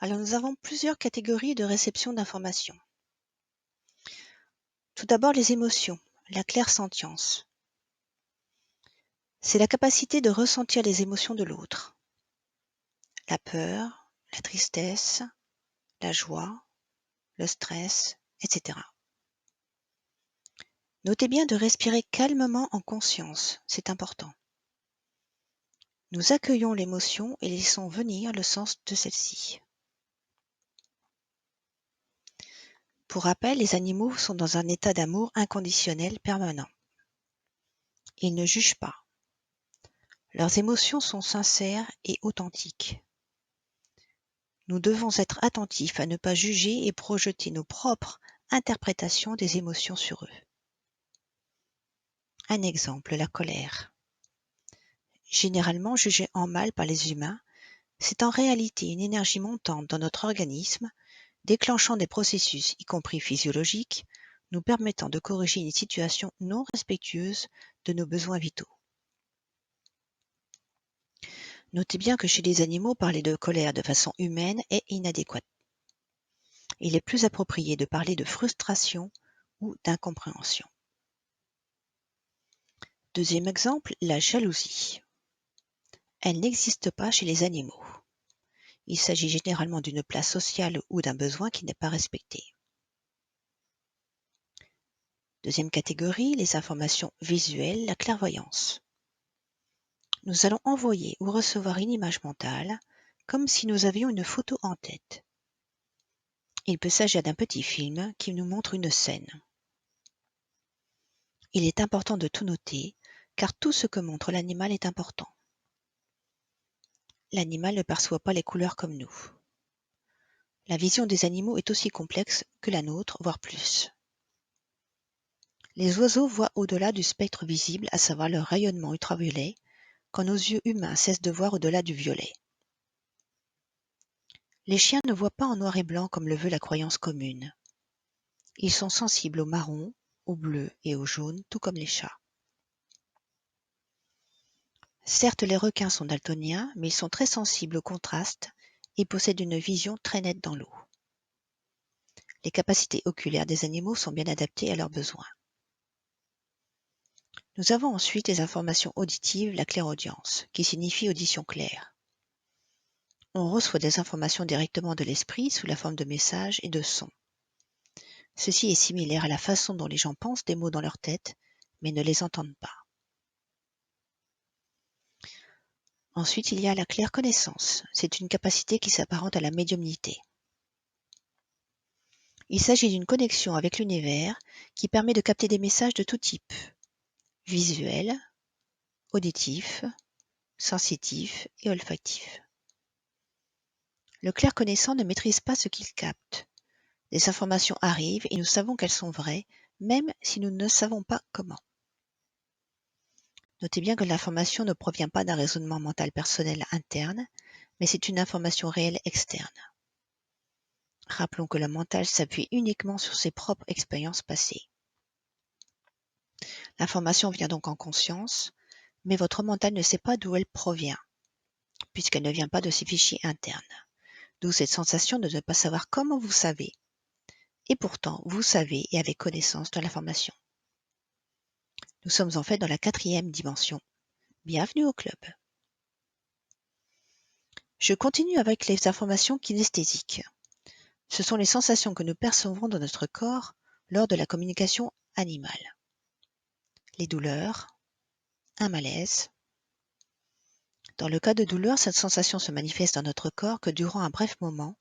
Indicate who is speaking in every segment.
Speaker 1: Alors, nous avons plusieurs catégories de réception d'informations. Tout d'abord, les émotions, la clairsentience. C'est la capacité de ressentir les émotions de l'autre. La peur, la tristesse, la joie, le stress, etc. Notez bien de respirer calmement en conscience, c'est important. Nous accueillons l'émotion et laissons venir le sens de celle-ci. Pour rappel, les animaux sont dans un état d'amour inconditionnel permanent. Ils ne jugent pas. Leurs émotions sont sincères et authentiques. Nous devons être attentifs à ne pas juger et projeter nos propres interprétations des émotions sur eux. Un exemple, la colère. Généralement jugée en mal par les humains, c'est en réalité une énergie montante dans notre organisme, déclenchant des processus, y compris physiologiques, nous permettant de corriger une situation non respectueuse de nos besoins vitaux. Notez bien que chez les animaux, parler de colère de façon humaine est inadéquat. Il est plus approprié de parler de frustration ou d'incompréhension. Deuxième exemple, la jalousie. Elle n'existe pas chez les animaux. Il s'agit généralement d'une place sociale ou d'un besoin qui n'est pas respecté. Deuxième catégorie, les informations visuelles, la clairvoyance. Nous allons envoyer ou recevoir une image mentale comme si nous avions une photo en tête. Il peut s'agir d'un petit film qui nous montre une scène. Il est important de tout noter car tout ce que montre l'animal est important. L'animal ne perçoit pas les couleurs comme nous. La vision des animaux est aussi complexe que la nôtre, voire plus. Les oiseaux voient au-delà du spectre visible, à savoir le rayonnement ultraviolet, quand nos yeux humains cessent de voir au-delà du violet. Les chiens ne voient pas en noir et blanc comme le veut la croyance commune. Ils sont sensibles au marron, au bleu et au jaune, tout comme les chats. Certes, les requins sont daltoniens, mais ils sont très sensibles au contraste et possèdent une vision très nette dans l'eau. Les capacités oculaires des animaux sont bien adaptées à leurs besoins. Nous avons ensuite les informations auditives, la clairaudience, qui signifie audition claire. On reçoit des informations directement de l'esprit sous la forme de messages et de sons. Ceci est similaire à la façon dont les gens pensent des mots dans leur tête, mais ne les entendent pas. Ensuite, il y a la clairconnaissance. C'est une capacité qui s'apparente à la médiumnité. Il s'agit d'une connexion avec l'univers qui permet de capter des messages de tout type, visuels, auditifs, sensitifs et olfactifs. Le clairconnaissant ne maîtrise pas ce qu'il capte. Des informations arrivent et nous savons qu'elles sont vraies, même si nous ne savons pas comment. Notez bien que l'information ne provient pas d'un raisonnement mental personnel interne, mais c'est une information réelle externe. Rappelons que le mental s'appuie uniquement sur ses propres expériences passées. L'information vient donc en conscience, mais votre mental ne sait pas d'où elle provient, puisqu'elle ne vient pas de ses fichiers internes. D'où cette sensation de ne pas savoir comment vous savez. Et pourtant, vous savez et avez connaissance de l'information. Nous sommes en fait dans la 4e dimension. Bienvenue au club. Je continue avec les informations kinesthésiques. Ce sont les sensations que nous percevons dans notre corps lors de la communication animale. Les douleurs, un malaise. Dans le cas de douleur, cette sensation se manifeste dans notre corps que durant un bref moment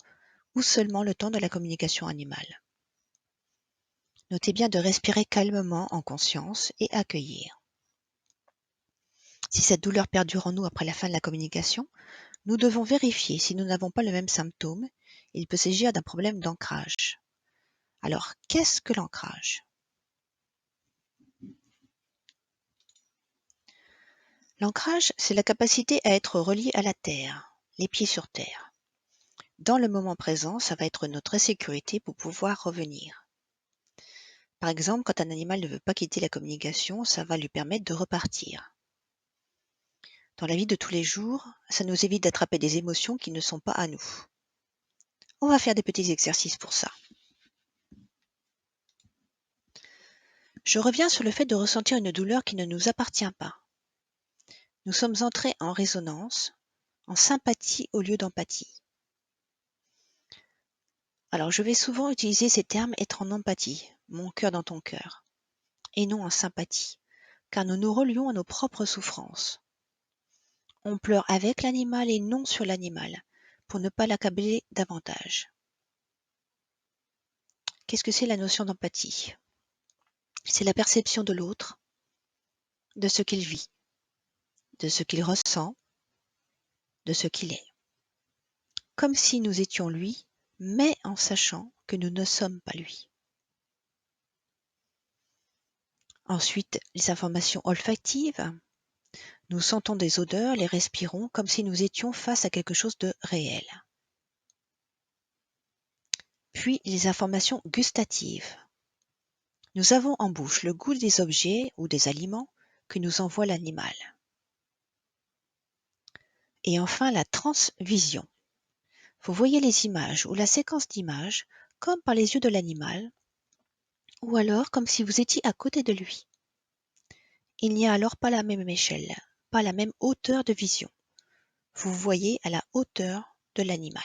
Speaker 1: ou seulement le temps de la communication animale. Notez bien de respirer calmement en conscience et accueillir. Si cette douleur perdure en nous après la fin de la communication, nous devons vérifier si nous n'avons pas le même symptôme. Il peut s'agir d'un problème d'ancrage. Alors, qu'est-ce que l'ancrage? L'ancrage, c'est la capacité à être relié à la terre, les pieds sur terre. Dans le moment présent, ça va être notre sécurité pour pouvoir revenir. Par exemple, quand un animal ne veut pas quitter la communication, ça va lui permettre de repartir. Dans la vie de tous les jours, ça nous évite d'attraper des émotions qui ne sont pas à nous. On va faire des petits exercices pour ça. Je reviens sur le fait de ressentir une douleur qui ne nous appartient pas. Nous sommes entrés en résonance, en sympathie au lieu d'empathie. Alors je vais souvent utiliser ces termes être en empathie, mon cœur dans ton cœur, et non en sympathie, car nous nous relions à nos propres souffrances. On pleure avec l'animal et non sur l'animal, pour ne pas l'accabler davantage. Qu'est-ce que c'est la notion d'empathie? C'est la perception de l'autre, de ce qu'il vit, de ce qu'il ressent, de ce qu'il est. Comme si nous étions lui, mais en sachant que nous ne sommes pas lui. Ensuite, les informations olfactives. Nous sentons des odeurs, les respirons comme si nous étions face à quelque chose de réel. Puis les informations gustatives. Nous avons en bouche le goût des objets ou des aliments que nous envoie l'animal. Et enfin la transvision. Vous voyez les images ou la séquence d'images comme par les yeux de l'animal, ou alors comme si vous étiez à côté de lui. Il n'y a alors pas la même échelle, pas la même hauteur de vision. Vous voyez à la hauteur de l'animal.